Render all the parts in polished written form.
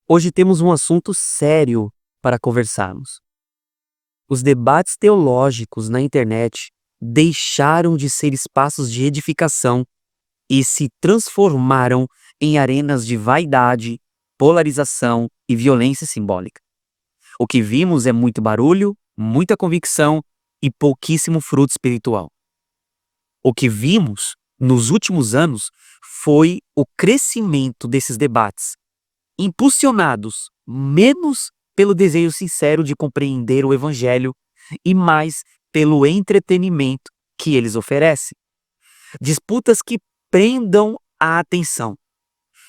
Hoje temos um assunto sério para conversarmos. Os debates teológicos na internet deixaram de ser espaços de edificação e se transformaram em arenas de vaidade, polarização e violência simbólica. O que vimos é muito barulho, muita convicção e pouquíssimo fruto espiritual. O que vimos nos últimos anos foi o crescimento desses debates, impulsionados menos pelo desejo sincero de compreender o Evangelho e mais pelo entretenimento que eles oferecem. Disputas que prendam a atenção,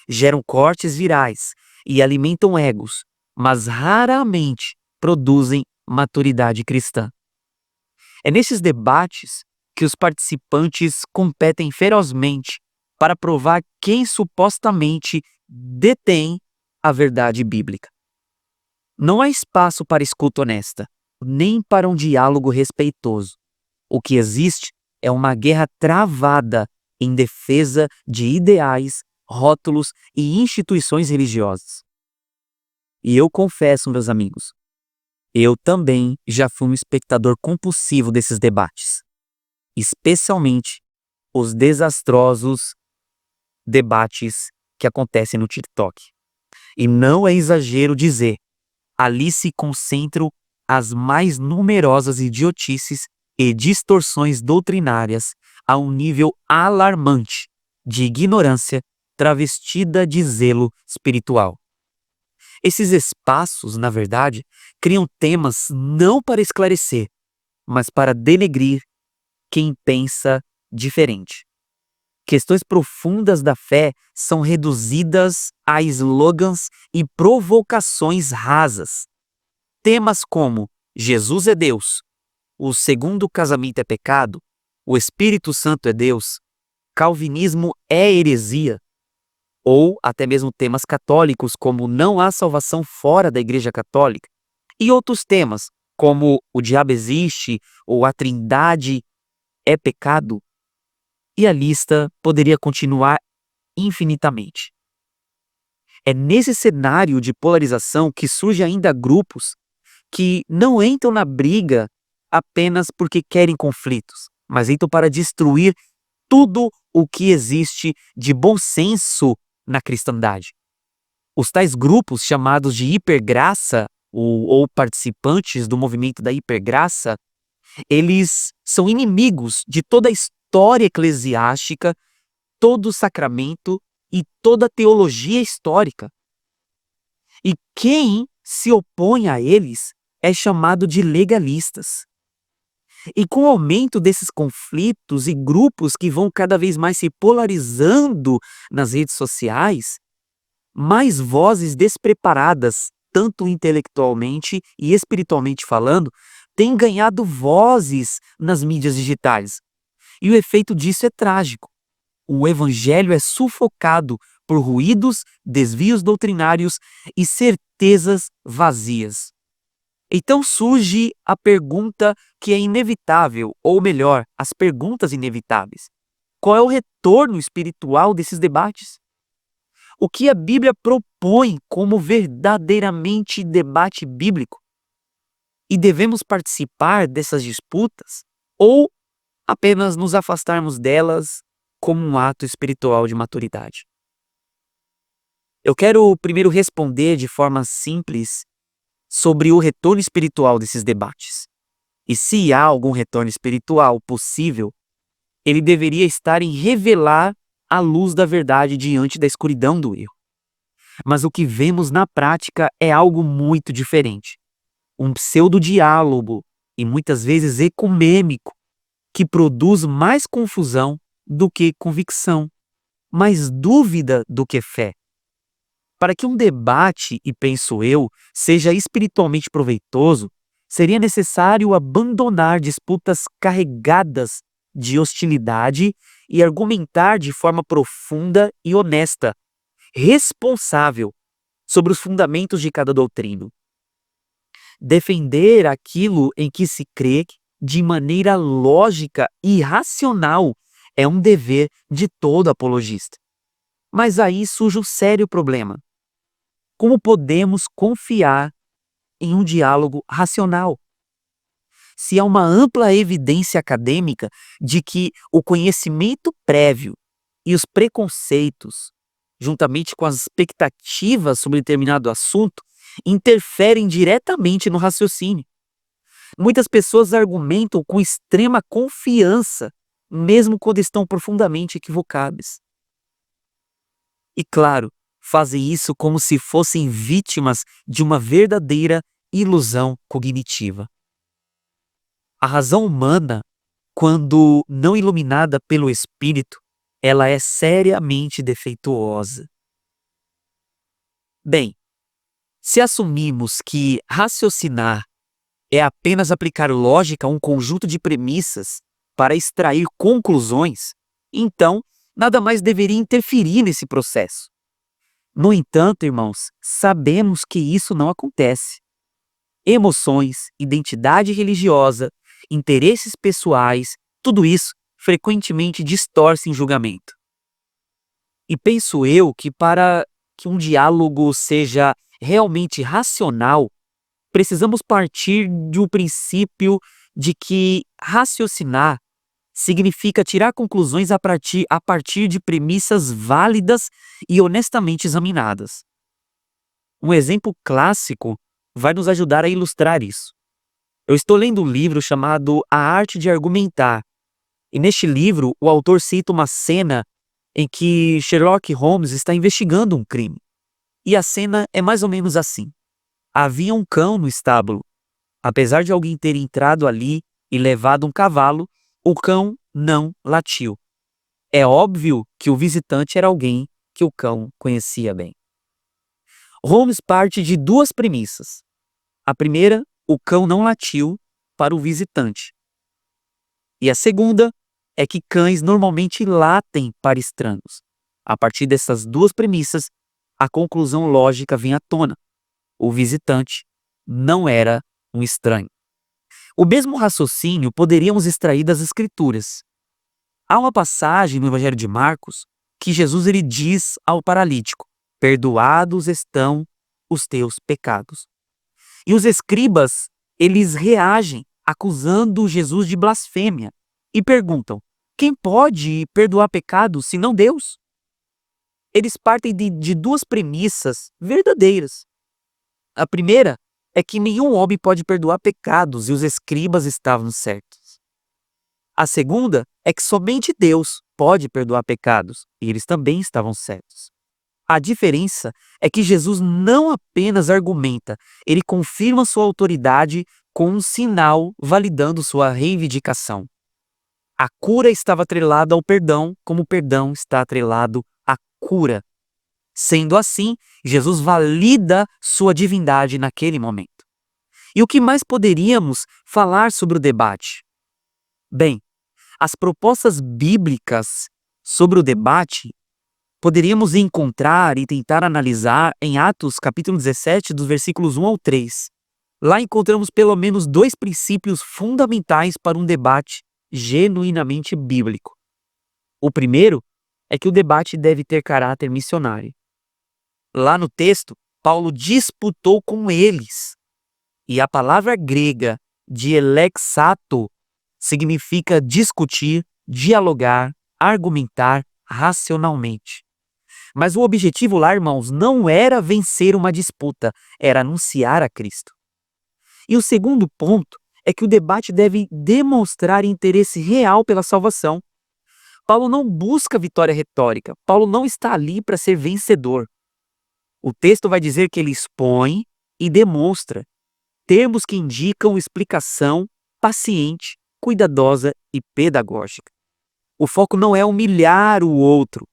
geram cortes virais e alimentam egos, mas raramente produzem maturidade cristã. É nesses debates que os participantes competem ferozmente para provar quem supostamente detém a verdade bíblica. Não há espaço para escuta honesta, nem para um diálogo respeitoso. O que existe é uma guerra travada em defesa de ideais, rótulos e instituições religiosas. E eu confesso, meus amigos, eu também já fui um espectador compulsivo desses debates, especialmente os desastrosos debates que acontecem no TikTok. E não é exagero dizer, ali se concentram as mais numerosas idiotices e distorções doutrinárias a um nível alarmante de ignorância travestida de zelo espiritual. Esses espaços, na verdade, criam temas não para esclarecer, mas para denegrir quem pensa diferente. Questões profundas da fé são reduzidas a slogans e provocações rasas. Temas como Jesus é Deus, o segundo casamento é pecado, o Espírito Santo é Deus, calvinismo é heresia, ou até mesmo temas católicos como não há salvação fora da Igreja Católica, e outros temas como o diabo existe ou a trindade é pecado, e a lista poderia continuar infinitamente. É nesse cenário de polarização que surgem ainda grupos que não entram na briga apenas porque querem conflitos, mas entram para destruir tudo o que existe de bom senso na cristandade. Os tais grupos chamados de hipergraça ou participantes do movimento da hipergraça, eles são inimigos de toda a história eclesiástica, todo o sacramento e toda a teologia histórica. E quem se opõe a eles é chamado de legalistas. E com o aumento desses conflitos e grupos que vão cada vez mais se polarizando nas redes sociais, mais vozes despreparadas, tanto intelectualmente e espiritualmente falando, têm ganhado vozes nas mídias digitais. E o efeito disso é trágico. O evangelho é sufocado por ruídos, desvios doutrinários e certezas vazias. Então surge a pergunta que é inevitável, ou melhor, as perguntas inevitáveis. Qual é o retorno espiritual desses debates? O que a Bíblia propõe como verdadeiramente debate bíblico? E devemos participar dessas disputas ou apenas nos afastarmos delas como um ato espiritual de maturidade? Eu quero primeiro responder de forma simples sobre o retorno espiritual desses debates. E se há algum retorno espiritual possível, ele deveria estar em revelar a luz da verdade diante da escuridão do erro. Mas o que vemos na prática é algo muito diferente. Um pseudo-diálogo, e muitas vezes ecumênico, que produz mais confusão do que convicção, mais dúvida do que fé. Para que um debate, e penso eu, seja espiritualmente proveitoso, seria necessário abandonar disputas carregadas de hostilidade e argumentar de forma profunda e honesta, responsável, sobre os fundamentos de cada doutrina. Defender aquilo em que se crê de maneira lógica e racional é um dever de todo apologista. Mas aí surge um sério problema. como podemos confiar em um diálogo racional? Se há uma ampla evidência acadêmica de que o conhecimento prévio e os preconceitos, juntamente com as expectativas sobre determinado assunto, interferem diretamente no raciocínio. Muitas pessoas argumentam com extrema confiança, mesmo quando estão profundamente equivocadas. E claro, fazem isso como se fossem vítimas de uma verdadeira ilusão cognitiva. A razão humana, quando não iluminada pelo Espírito, ela é seriamente defeituosa. Bem, se assumimos que raciocinar é apenas aplicar lógica a um conjunto de premissas para extrair conclusões, então nada mais deveria interferir nesse processo. No entanto, irmãos, sabemos que isso não acontece. Emoções, identidade religiosa, interesses pessoais, tudo isso frequentemente distorcem o julgamento. E penso eu que para que um diálogo seja realmente racional, precisamos partir de um princípio de que raciocinar significa tirar conclusões a partir de premissas válidas e honestamente examinadas. Um exemplo clássico vai nos ajudar a ilustrar isso. Eu estou lendo um livro chamado A Arte de Argumentar, e neste livro o autor cita uma cena em que Sherlock Holmes está investigando um crime. E a cena é mais ou menos assim. Havia um cão no estábulo. Apesar de alguém ter entrado ali e levado um cavalo, o cão não latiu. É óbvio que o visitante era alguém que o cão conhecia bem. Holmes parte de duas premissas. A primeira, o cão não latiu para o visitante. E a segunda é que cães normalmente latem para estranhos. A partir dessas duas premissas, a conclusão lógica vem à tona. O visitante não era um estranho. O mesmo raciocínio poderíamos extrair das Escrituras. Há uma passagem no Evangelho de Marcos que Jesus ele diz ao paralítico: perdoados estão os teus pecados. E os escribas, eles reagem acusando Jesus de blasfêmia e perguntam: quem pode perdoar pecados senão Deus? Eles partem de duas premissas verdadeiras. A primeira é que nenhum homem pode perdoar pecados e os escribas estavam certos. A segunda é que somente Deus pode perdoar pecados e eles também estavam certos. A diferença é que Jesus não apenas argumenta, ele confirma sua autoridade com um sinal validando sua reivindicação. A cura estava atrelada ao perdão, como o perdão está atrelado à cura. Sendo assim, Jesus valida sua divindade naquele momento. E o que mais poderíamos falar sobre o debate? Bem, as propostas bíblicas sobre o debate poderíamos encontrar e tentar analisar em Atos capítulo 17, dos versículos 1 ao 3. Lá encontramos pelo menos dois princípios fundamentais para um debate genuinamente bíblico. O primeiro é que o debate deve ter caráter missionário. Lá no texto, Paulo disputou com eles. E a palavra grega de elexato significa discutir, dialogar, argumentar racionalmente. Mas o objetivo lá, irmãos, não era vencer uma disputa, era anunciar a Cristo. E o segundo ponto é que o debate deve demonstrar interesse real pela salvação. Paulo não busca vitória retórica, Paulo não está ali para ser vencedor. O texto vai dizer que ele expõe e demonstra termos que indicam explicação paciente, cuidadosa e pedagógica. O foco não é humilhar o outro,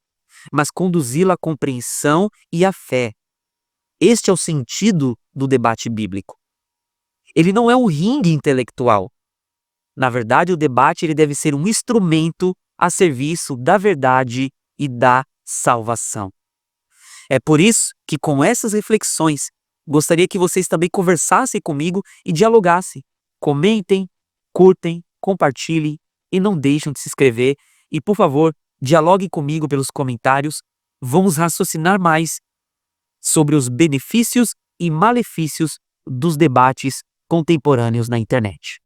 mas conduzi-lo à compreensão e à fé. Este é o sentido do debate bíblico. Ele não é um ringue intelectual. Na verdade, o debate ele deve ser um instrumento a serviço da verdade e da salvação. É por isso que, com essas reflexões, gostaria que vocês também conversassem comigo e dialogassem. Comentem, curtem, compartilhem e não deixem de se inscrever. E, por favor, dialoguem comigo pelos comentários. Vamos raciocinar mais sobre os benefícios e malefícios dos debates contemporâneos na internet.